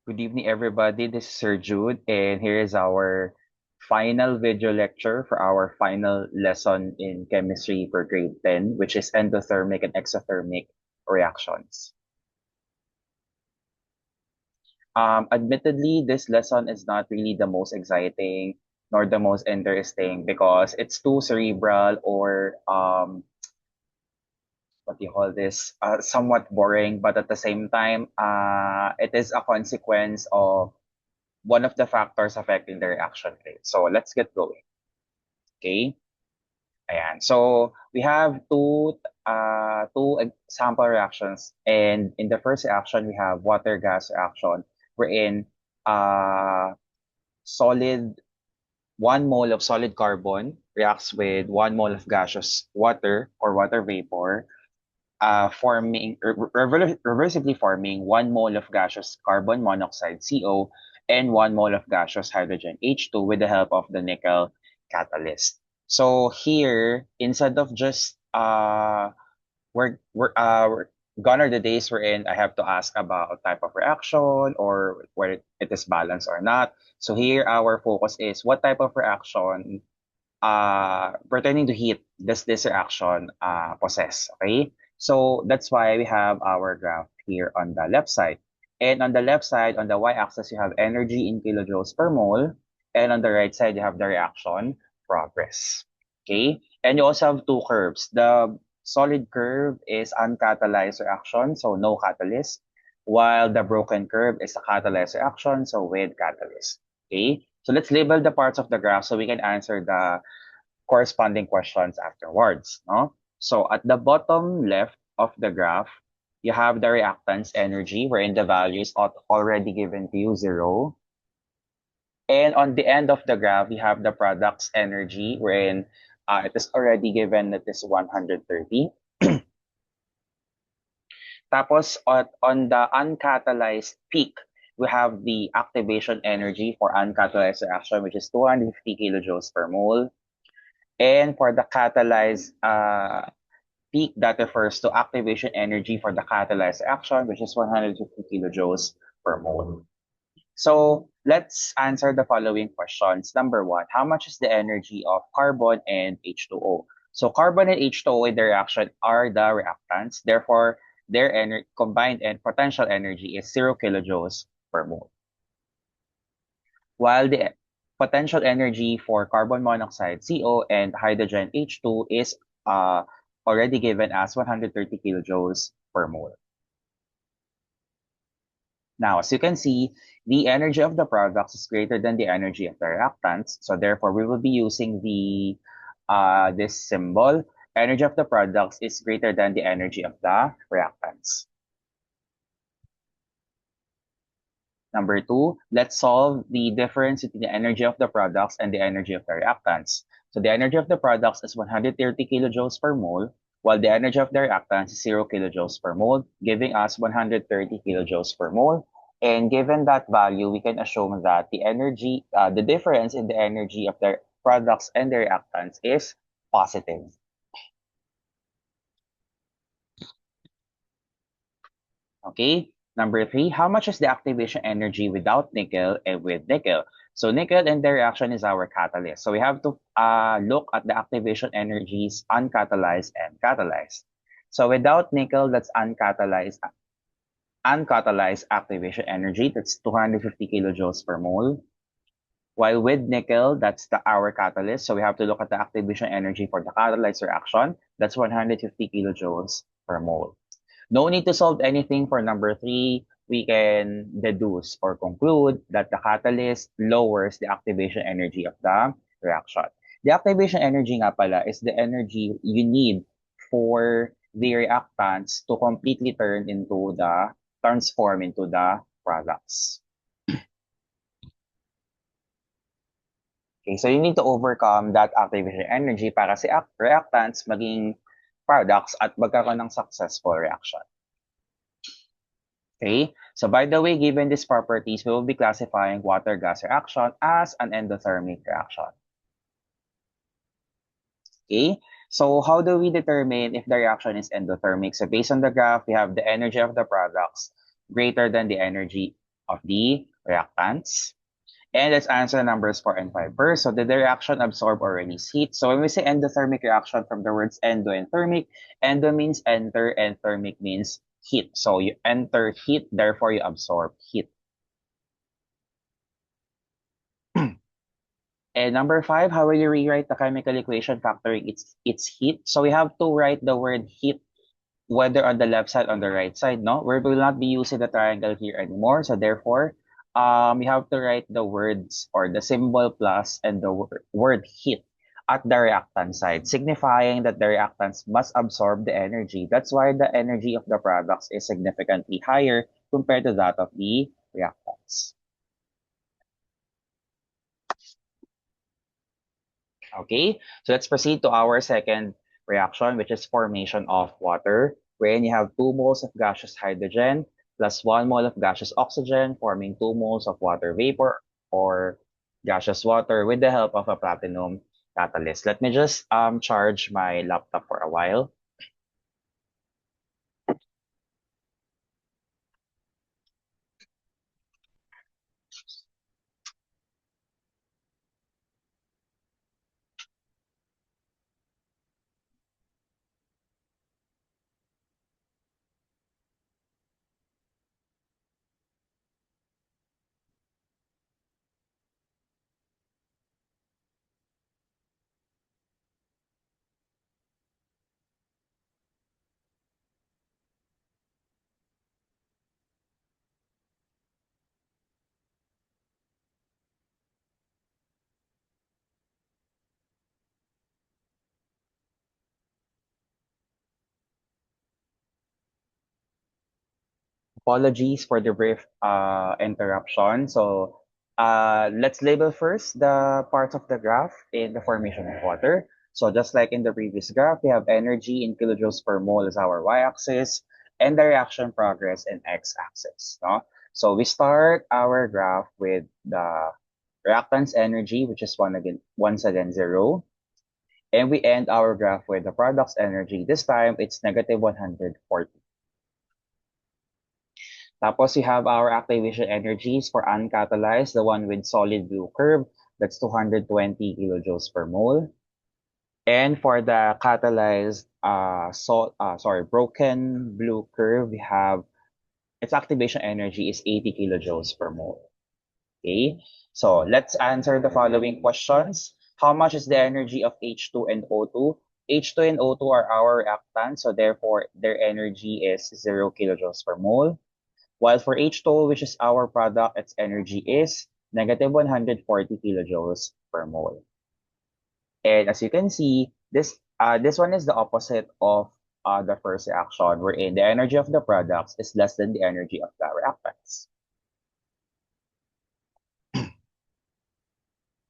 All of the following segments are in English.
Good evening, everybody. This is Sir Jude, and here is our final video lecture for our final lesson in chemistry for grade 10, which is endothermic and exothermic reactions. Admittedly, this lesson is not really the most exciting nor the most interesting because it's too cerebral or what do you call this, somewhat boring, but at the same time, it is a consequence of one of the factors affecting the reaction rate. So let's get going. Okay. Ayan. So we have two sample reactions, and in the first reaction we have water gas reaction wherein uh solid 1 mole of solid carbon reacts with 1 mole of gaseous water or water vapor, forming reversibly forming 1 mole of gaseous carbon monoxide CO and 1 mole of gaseous hydrogen H2 with the help of the nickel catalyst. So here, instead of just we're gone are the days wherein I have to ask about a type of reaction or where it is balanced or not. So here our focus is what type of reaction pertaining to heat does this reaction possess. Okay, so that's why we have our graph here on the left side, and on the left side on the y-axis you have energy in kilojoules per mole, and on the right side you have the reaction progress. Okay, and you also have two curves. The solid curve is uncatalyzed reaction, so no catalyst, while the broken curve is a catalyzed reaction, so with catalyst. Okay, so let's label the parts of the graph so we can answer the corresponding questions afterwards. No? So at the bottom left of the graph, you have the reactants energy, wherein the value is already given to you 0. And on the end of the graph, you have the product's energy, wherein it is already given that is 130. Tapos on the uncatalyzed peak, we have the activation energy for uncatalyzed reaction, which is 250 kilojoules per mole. And for the catalyzed peak, that refers to activation energy for the catalyzed action, which is 150 kilojoules per mole. So let's answer the following questions. Number one, how much is the energy of carbon and H2O? So carbon and H2O in the reaction are the reactants. Therefore, their combined and potential energy is 0 kilojoules per mole. While the potential energy for carbon monoxide CO and hydrogen H2 is already given as 130 kilojoules per mole. Now, as you can see, the energy of the products is greater than the energy of the reactants. So therefore, we will be using the this symbol. Energy of the products is greater than the energy of the reactants. Number two, let's solve the difference between the energy of the products and the energy of the reactants. So the energy of the products is 130 kilojoules per mole, while the energy of the reactants is 0 kilojoules per mole, giving us 130 kilojoules per mole. And given that value, we can assume that the difference in the energy of the products and the reactants is positive. Okay. Number three, how much is the activation energy without nickel and with nickel? So nickel in the reaction is our catalyst. So we have to look at the activation energies uncatalyzed and catalyzed. So without nickel, that's uncatalyzed activation energy. That's 250 kilojoules per mole. While with nickel, that's our catalyst. So we have to look at the activation energy for the catalyzed reaction. That's 150 kilojoules per mole. No need to solve anything for number three. We can deduce or conclude that the catalyst lowers the activation energy of the reaction. The activation energy nga pala is the energy you need for the reactants to completely transform into the products. Okay, so you need to overcome that activation energy para si reactants maging products at magkaroon ng successful reaction. Okay, so by the way, given these properties, we will be classifying water-gas reaction as an endothermic reaction. Okay, so how do we determine if the reaction is endothermic? So based on the graph, we have the energy of the products greater than the energy of the reactants. And let's answer numbers 4 and 5 first. So did the reaction absorb or release heat? So when we say endothermic reaction from the words endo and thermic, endo means enter and thermic means heat. So you enter heat, therefore you absorb heat. And number 5, how will you rewrite the chemical equation factoring its heat? So we have to write the word heat whether on the left side or on the right side, no? We will not be using the triangle here anymore. So therefore, you have to write the words or the symbol plus and the word heat at the reactant side, signifying that the reactants must absorb the energy. That's why the energy of the products is significantly higher compared to that of the reactants. Okay, so let's proceed to our second reaction, which is formation of water, wherein you have 2 moles of gaseous hydrogen plus 1 mole of gaseous oxygen forming 2 moles of water vapor or gaseous water with the help of a platinum catalyst. Let me just charge my laptop for a while. Apologies for the brief interruption. So let's label first the parts of the graph in the formation of water. So just like in the previous graph, we have energy in kilojoules per mole as our y-axis and the reaction progress in x-axis. No? So we start our graph with the reactants energy, which is once again 0. And we end our graph with the products energy. This time, it's negative 140. Tapos you have our activation energies for uncatalyzed, the one with solid blue curve, that's 220 kilojoules per mole. And for the catalyzed, broken blue curve, we have its activation energy is 80 kilojoules per mole. Okay, so let's answer the following questions. How much is the energy of H2 and O2? H2 and O2 are our reactants, so therefore their energy is 0 kilojoules per mole. While for H2O, which is our product, its energy is negative 140 kilojoules per mole. And as you can see, this one is the opposite of the first reaction, wherein the energy of the products is less than the energy of the reactants.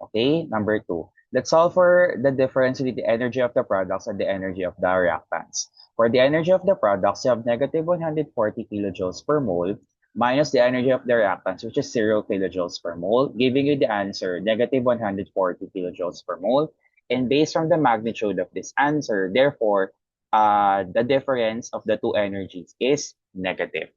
Okay, number 2. Let's solve for the difference between the energy of the products and the energy of the reactants. For the energy of the products, you have negative 140 kilojoules per mole minus the energy of the reactants, which is 0 kilojoules per mole, giving you the answer, negative 140 kilojoules per mole. And based on the magnitude of this answer, therefore, the difference of the two energies is negative.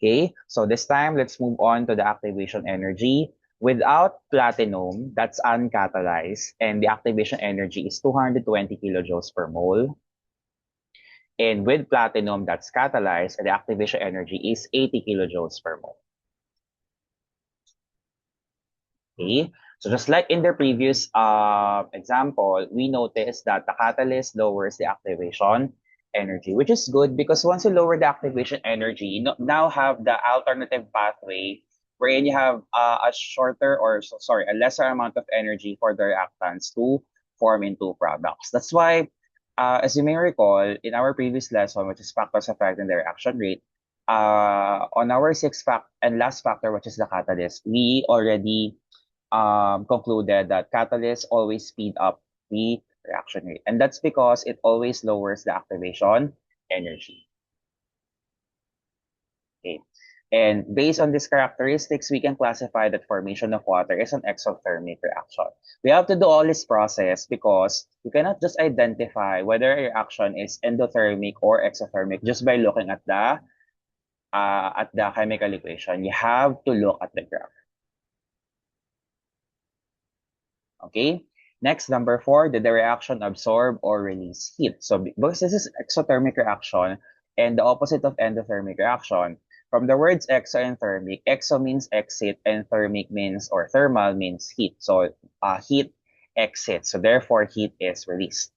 Okay, so this time, let's move on to the activation energy. Without platinum, that's uncatalyzed, and the activation energy is 220 kilojoules per mole. And with platinum, that's catalyzed, and the activation energy is 80 kilojoules per mole. Okay, so just like in the previous example, we noticed that the catalyst lowers the activation energy, which is good because once you lower the activation energy, you now have the alternative pathway wherein you have a shorter or sorry, a lesser amount of energy for the reactants to form into products. That's why, as you may recall, in our previous lesson, which is factors affecting the reaction rate, on our sixth fact and last factor, which is the catalyst, we already concluded that catalysts always speed up the reaction rate. And that's because it always lowers the activation energy. Okay. And based on these characteristics, we can classify that formation of water is an exothermic reaction. We have to do all this process because you cannot just identify whether a reaction is endothermic or exothermic just by looking at the chemical equation. You have to look at the graph. Okay. Next, number four, did the reaction absorb or release heat? So because this is exothermic reaction and the opposite of endothermic reaction, from the words exo and thermic, exo means exit and thermic means or thermal means heat. So heat exits. So therefore, heat is released.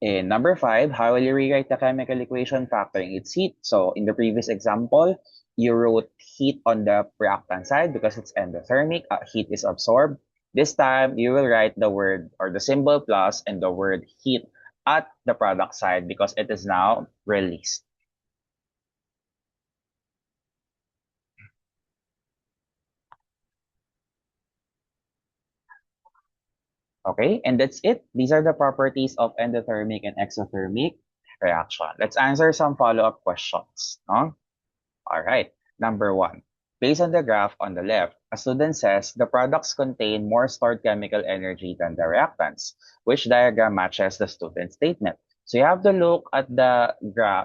In number five, how will you rewrite the chemical equation factoring its heat? So in the previous example, you wrote heat on the reactant side because it's endothermic, heat is absorbed. This time, you will write the word or the symbol plus and the word heat at the product side because it is now released. Okay, and that's it. These are the properties of endothermic and exothermic reaction. Let's answer some follow-up questions. No? All right. Number one, based on the graph on the left, a student says the products contain more stored chemical energy than the reactants, which diagram matches the student's statement. So you have to look at the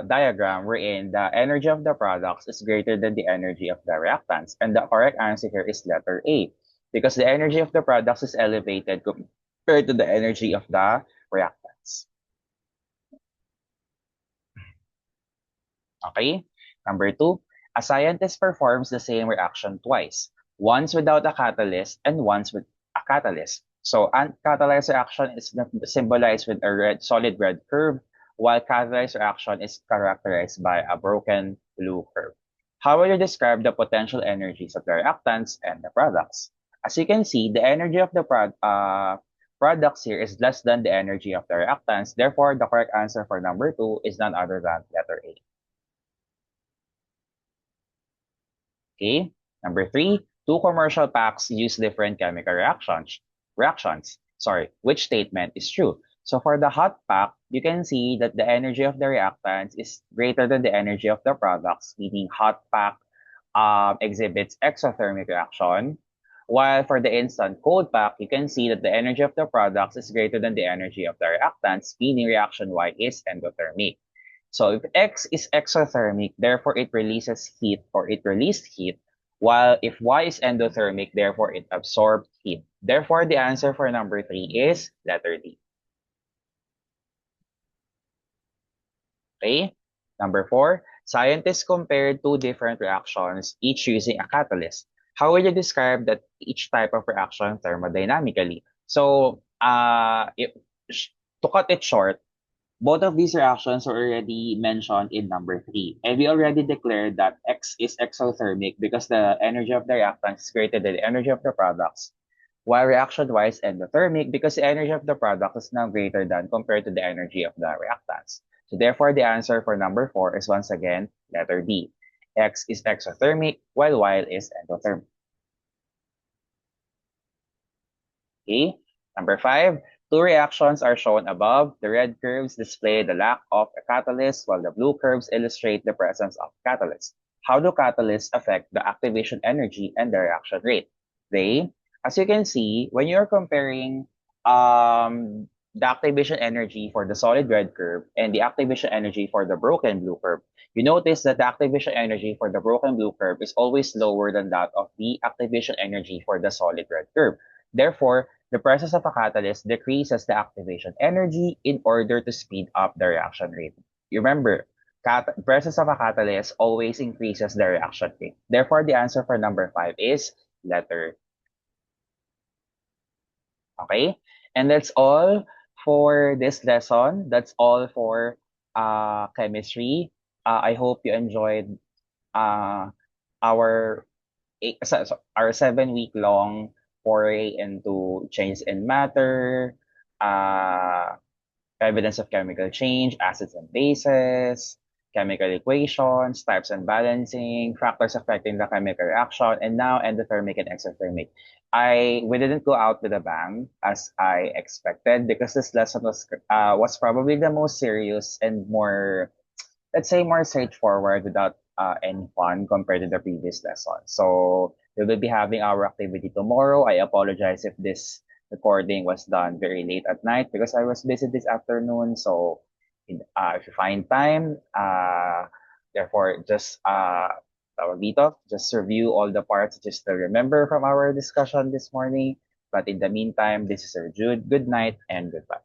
diagram wherein the energy of the products is greater than the energy of the reactants. And the correct answer here is letter A, because the energy of the products is elevated compared to the energy of the reactants. Okay? Number two, a scientist performs the same reaction twice, once without a catalyst and once with a catalyst. So uncatalyzed reaction is symbolized with a solid red curve, while catalyzed reaction is characterized by a broken blue curve. How will you describe the potential energies of the reactants and the products? As you can see, the energy of the products here is less than the energy of the reactants. Therefore, the correct answer for number two is none other than letter A. Okay. Number three, two commercial packs use different chemical reactions. Sorry, which statement is true? So for the hot pack, you can see that the energy of the reactants is greater than the energy of the products, meaning hot pack exhibits exothermic reaction. While for the instant cold pack, you can see that the energy of the products is greater than the energy of the reactants, meaning reaction Y is endothermic. So if X is exothermic, therefore it releases heat or it released heat, while if Y is endothermic, therefore it absorbed heat. Therefore, the answer for number three is letter D. Okay? Number four, scientists compared two different reactions, each using a catalyst. How would you describe that each type of reaction thermodynamically? So, to cut it short, both of these reactions are already mentioned in number three. And we already declared that X is exothermic because the energy of the reactant is greater than the energy of the products. While reaction Y is endothermic because the energy of the product is now greater than compared to the energy of the reactants. So therefore, the answer for number four is once again letter D. X is exothermic while Y is endothermic. Okay. Number five, two reactions are shown above. The red curves display the lack of a catalyst, while the blue curves illustrate the presence of catalyst. How do catalysts affect the activation energy and the reaction rate? They, as you can see, when you're comparing the activation energy for the solid red curve and the activation energy for the broken blue curve, you notice that the activation energy for the broken blue curve is always lower than that of the activation energy for the solid red curve. Therefore, the presence of a catalyst decreases the activation energy in order to speed up the reaction rate. You remember, presence of a catalyst always increases the reaction rate. Therefore, the answer for number five is letter. Okay? And that's all for this lesson. That's all for chemistry. I hope you enjoyed uh, our our 7 week long foray into changes in matter, uh, evidence of chemical change, acids and bases, chemical equations, types and balancing, factors affecting the chemical reaction, and now endothermic and exothermic. We didn't go out with a bang as I expected because this lesson was probably the most serious and more let's say more straightforward without any fun compared to the previous lesson. So we will be having our activity tomorrow. I apologize if this recording was done very late at night because I was busy this afternoon. So if you find time, therefore just tawag dito, just review all the parts that you still remember from our discussion this morning. But in the meantime, this is Sir Jude. Good night and goodbye.